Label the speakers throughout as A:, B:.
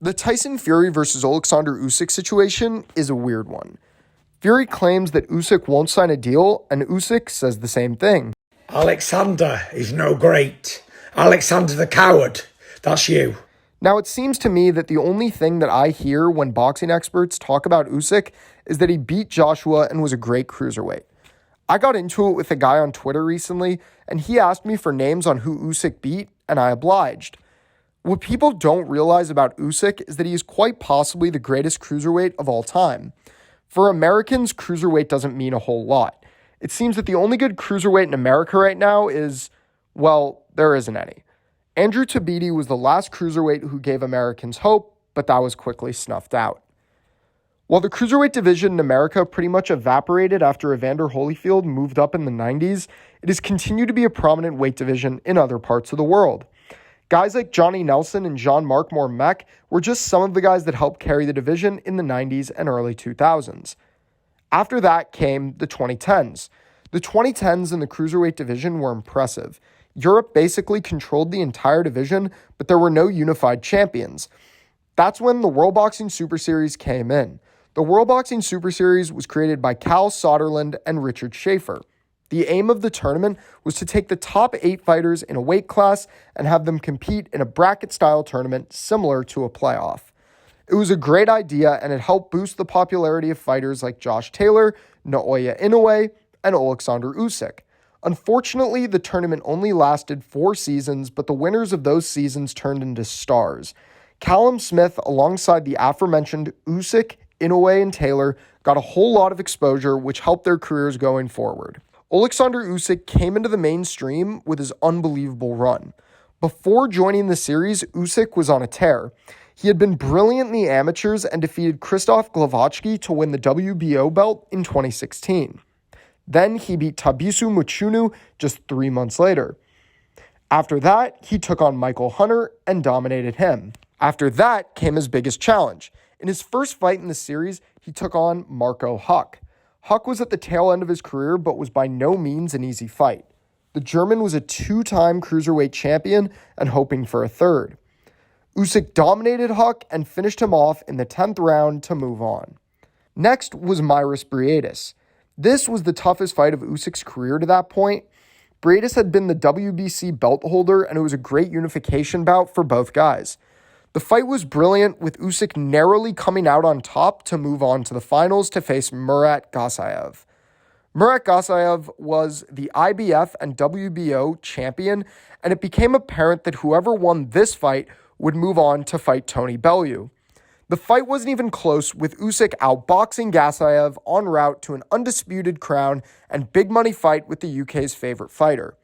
A: The Tyson Fury versus Oleksandr Usyk situation is a weird one. Fury claims that Usyk won't sign a deal, and Usyk says the same thing.
B: Alexander is no great. Alexander the coward. That's you.
A: Now, it seems to me that the only thing that I hear when boxing experts talk about Usyk is that he beat Joshua and was a great cruiserweight. I got into it with a guy on Twitter recently, and he asked me for names on who Usyk beat, and I obliged. What people don't realize about Usyk is that he is quite possibly the greatest cruiserweight of all time. For Americans, cruiserweight doesn't mean a whole lot. It seems that the only good cruiserweight in America right now is, well, there isn't any. Andrew Tabiti was the last cruiserweight who gave Americans hope, but that was quickly snuffed out. While the cruiserweight division in America pretty much evaporated after Evander Holyfield moved up in the 90s, it has continued to be a prominent weight division in other parts of the world. Guys like Johnny Nelson and Jean-Marc Mormec were just some of the guys that helped carry the division in the 90s and early 2000s. After that came the 2010s. The 2010s in the cruiserweight division were impressive. Europe basically controlled the entire division, but there were no unified champions. That's when the World Boxing Super Series came in. The World Boxing Super Series was created by Cal Soderlund and Richard Schaefer. The aim of the tournament was to take the top 8 fighters in a weight class and have them compete in a bracket-style tournament similar to a playoff. It was a great idea, and it helped boost the popularity of fighters like Josh Taylor, Naoya Inoue, and Oleksandr Usyk. Unfortunately, the tournament only lasted 4 seasons, but the winners of those seasons turned into stars. Callum Smith, alongside the aforementioned Usyk, Inoue, and Taylor, got a whole lot of exposure, which helped their careers going forward. Oleksandr Usyk came into the mainstream with his unbelievable run. Before joining the series, Usyk was on a tear. He had been brilliant in the amateurs and defeated Krzysztof Glowacki to win the WBO belt in 2016. Then he beat Tabisu Muchunu just 3 months later. After that, he took on Michael Hunter and dominated him. After that came his biggest challenge. In his first fight in the series, he took on Marco Huck. Huck was at the tail end of his career, but was by no means an easy fight. The German was a 2-time cruiserweight champion and hoping for a third. Usyk dominated Huck and finished him off in the 10th round to move on. Next was Mairis Briedis. This was the toughest fight of Usyk's career to that point. Briedis had been the WBC belt holder, and it was a great unification bout for both guys. The fight was brilliant, with Usyk narrowly coming out on top to move on to the finals to face Murat Gasayev. Murat Gasayev was the IBF and WBO champion, and it became apparent that whoever won this fight would move on to fight Tony Bellew. The fight wasn't even close, with Usyk outboxing Gasayev en route to an undisputed crown and big money fight with the UK's favorite fighter.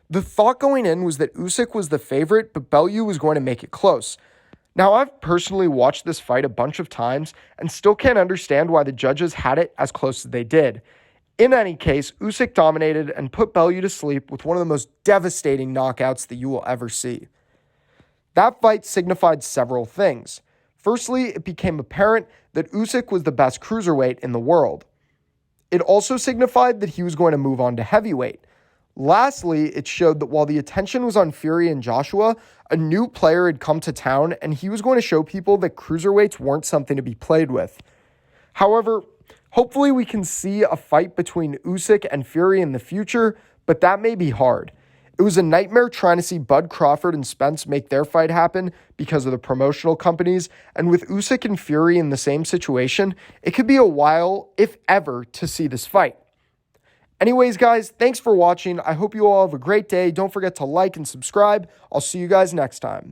A: The thought going in was that Usyk was the favorite, but Bellew was going to make it close. Now, I've personally watched this fight a bunch of times and still can't understand why the judges had it as close as they did. In any case, Usyk dominated and put Bellew to sleep with one of the most devastating knockouts that you will ever see. That fight signified several things. Firstly, it became apparent that Usyk was the best cruiserweight in the world. It also signified that he was going to move on to heavyweight. Lastly, it showed that while the attention was on Fury and Joshua, a new player had come to town, and he was going to show people that cruiserweights weren't something to be played with. However, hopefully we can see a fight between Usyk and Fury in the future, but that may be hard. It was a nightmare trying to see Bud Crawford and Spence make their fight happen because of the promotional companies, and with Usyk and Fury in the same situation, it could be a while, if ever, to see this fight. Anyways, guys, thanks for watching. I hope you all have a great day. Don't forget to like and subscribe. I'll see you guys next time.